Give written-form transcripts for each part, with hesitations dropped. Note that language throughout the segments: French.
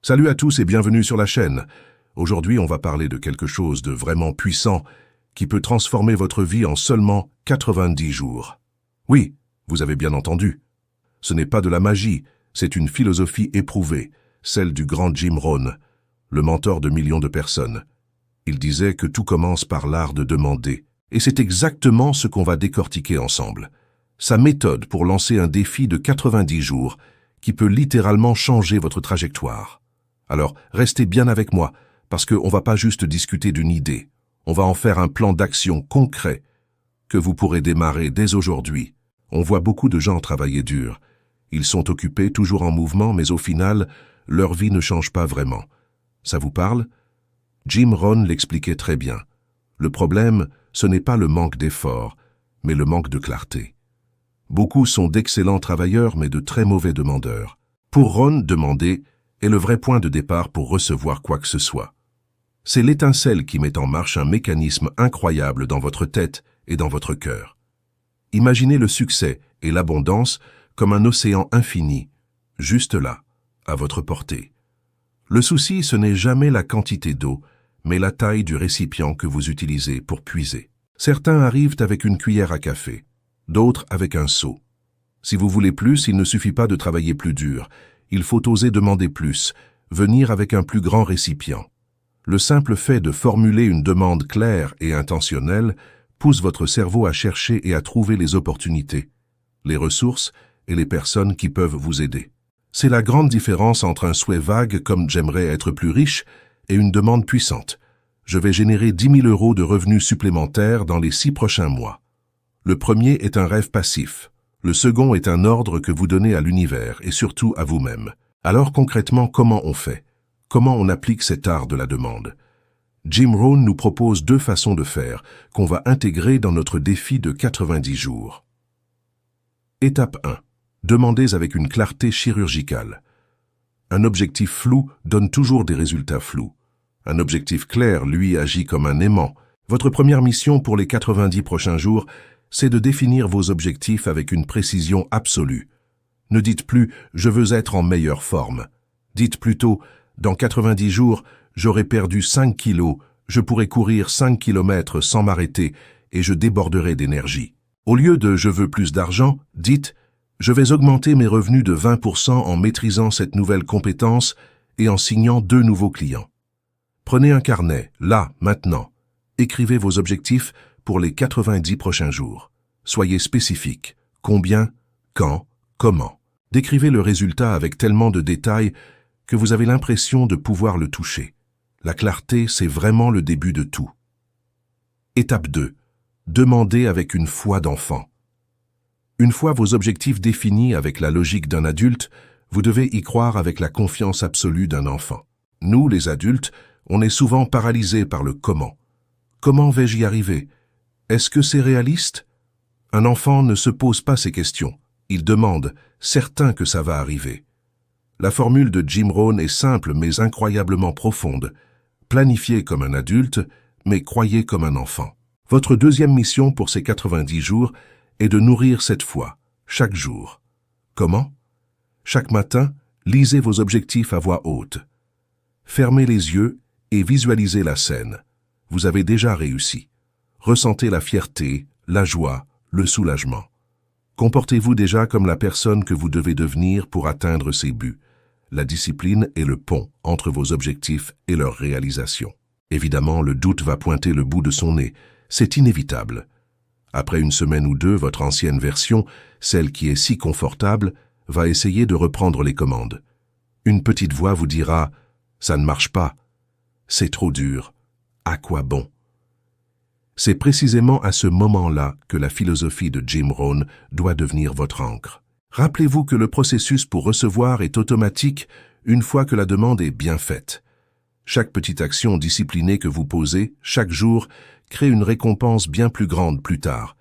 Salut à tous et bienvenue sur la chaîne. Aujourd'hui, on va parler de quelque chose de vraiment puissant qui peut transformer votre vie en seulement 90 jours. Oui, vous avez bien entendu. Ce n'est pas de la magie, c'est une philosophie éprouvée, celle du grand Jim Rohn, le mentor de millions de personnes. Il disait que tout commence par l'art de demander, et c'est exactement ce qu'on va décortiquer ensemble. Sa méthode pour lancer un défi de 90 jours qui peut littéralement changer votre trajectoire. Alors, restez bien avec moi, parce qu'on ne va pas juste discuter d'une idée. On va en faire un plan d'action concret que vous pourrez démarrer dès aujourd'hui. On voit beaucoup de gens travailler dur. Ils sont occupés, toujours en mouvement, mais au final, leur vie ne change pas vraiment. Ça vous parle? Jim Rohn l'expliquait très bien. Le problème, ce n'est pas le manque d'effort, mais le manque de clarté. Beaucoup sont d'excellents travailleurs, mais de très mauvais demandeurs. Pour Rohn, demander est le vrai point de départ pour recevoir quoi que ce soit. C'est l'étincelle qui met en marche un mécanisme incroyable dans votre tête et dans votre cœur. Imaginez le succès et l'abondance comme un océan infini, juste là, à votre portée. Le souci, ce n'est jamais la quantité d'eau, mais la taille du récipient que vous utilisez pour puiser. Certains arrivent avec une cuillère à café, d'autres avec un seau. Si vous voulez plus, il ne suffit pas de travailler plus dur. Il faut oser demander plus, venir avec un plus grand récipient. Le simple fait de formuler une demande claire et intentionnelle pousse votre cerveau à chercher et à trouver les opportunités, les ressources et les personnes qui peuvent vous aider. C'est la grande différence entre un souhait vague comme « j'aimerais être plus riche » et une demande puissante. Je vais générer 10 000 € de revenus supplémentaires dans les 6 prochains mois. Le premier est un rêve passif. Le second est un ordre que vous donnez à l'univers et surtout à vous-même. Alors concrètement, comment on fait? Comment on applique cet art de la demande? Jim Rohn nous propose 2 façons de faire qu'on va intégrer dans notre défi de 90 jours. Étape 1. Demandez avec une clarté chirurgicale. Un objectif flou donne toujours des résultats flous. Un objectif clair, lui, agit comme un aimant. Votre première mission pour les 90 prochains jours, c'est de définir vos objectifs avec une précision absolue. Ne dites plus « je veux être en meilleure forme ». Dites plutôt « dans 90 jours, j'aurai perdu 5 kilos, je pourrai courir 5 kilomètres sans m'arrêter et je déborderai d'énergie ». Au lieu de « je veux plus d'argent », dites « je vais augmenter mes revenus de 20% en maîtrisant cette nouvelle compétence et en signant 2 nouveaux clients ». Prenez un carnet, là, maintenant. Écrivez vos objectifs pour les 90 prochains jours. Soyez spécifique. Combien, quand, comment. Décrivez le résultat avec tellement de détails que vous avez l'impression de pouvoir le toucher. La clarté, c'est vraiment le début de tout. Étape 2. Demandez avec une foi d'enfant. Une fois vos objectifs définis avec la logique d'un adulte, vous devez y croire avec la confiance absolue d'un enfant. Nous, les adultes, on est souvent paralysés par le comment. Comment vais-je y arriver? Est-ce que c'est réaliste? Un enfant ne se pose pas ces questions. Il demande, certain que ça va arriver. La formule de Jim Rohn est simple mais incroyablement profonde. Planifiez comme un adulte, mais croyez comme un enfant. Votre deuxième mission pour ces 90 jours est de nourrir cette foi, chaque jour. Comment? Chaque matin, lisez vos objectifs à voix haute. Fermez les yeux et visualisez la scène. Vous avez déjà réussi. Ressentez la fierté, la joie, le soulagement. Comportez-vous déjà comme la personne que vous devez devenir pour atteindre ces buts. La discipline est le pont entre vos objectifs et leur réalisation. Évidemment, le doute va pointer le bout de son nez. C'est inévitable. Après une semaine ou 2, votre ancienne version, celle qui est si confortable, va essayer de reprendre les commandes. Une petite voix vous dira « ça ne marche pas, c'est trop dur, à quoi bon ?» C'est précisément à ce moment-là que la philosophie de Jim Rohn doit devenir votre ancre. Rappelez-vous que le processus pour recevoir est automatique une fois que la demande est bien faite. Chaque petite action disciplinée que vous posez, chaque jour, crée une récompense bien plus grande plus tard.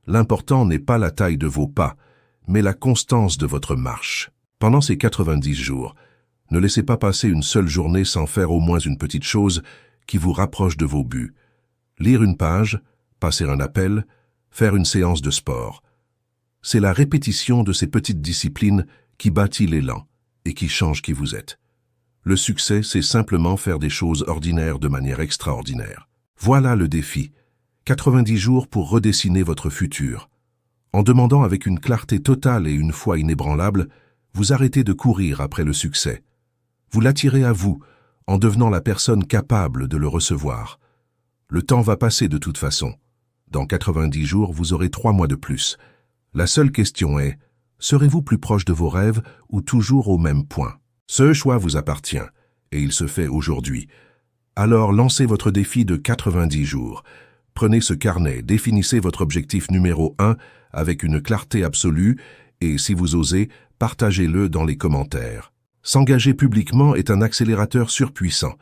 L'important n'est pas la taille de vos pas, mais la constance de votre marche. Pendant ces 90 jours, ne laissez pas passer une seule journée sans faire au moins une petite chose qui vous rapproche de vos buts. Lire une page, passer un appel, faire une séance de sport. C'est la répétition de ces petites disciplines qui bâtit l'élan et qui change qui vous êtes. Le succès, c'est simplement faire des choses ordinaires de manière extraordinaire. Voilà le défi. 90 jours pour redessiner votre futur. En demandant avec une clarté totale et une foi inébranlable, vous arrêtez de courir après le succès. Vous l'attirez à vous, en devenant la personne capable de le recevoir. Le temps va passer de toute façon. Dans 90 jours, vous aurez 3 mois de plus. La seule question est, serez-vous plus proche de vos rêves ou toujours au même point? Ce choix vous appartient, et il se fait aujourd'hui. Alors lancez votre défi de 90 jours. Prenez ce carnet, définissez votre objectif numéro 1 avec une clarté absolue et, si vous osez, partagez-le dans les commentaires. S'engager publiquement est un accélérateur surpuissant.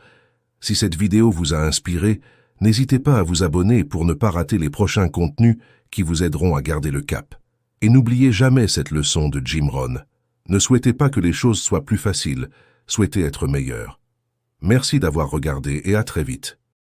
Si cette vidéo vous a inspiré, n'hésitez pas à vous abonner pour ne pas rater les prochains contenus qui vous aideront à garder le cap. Et n'oubliez jamais cette leçon de Jim Rohn. Ne souhaitez pas que les choses soient plus faciles, souhaitez être meilleur. Merci d'avoir regardé et à très vite.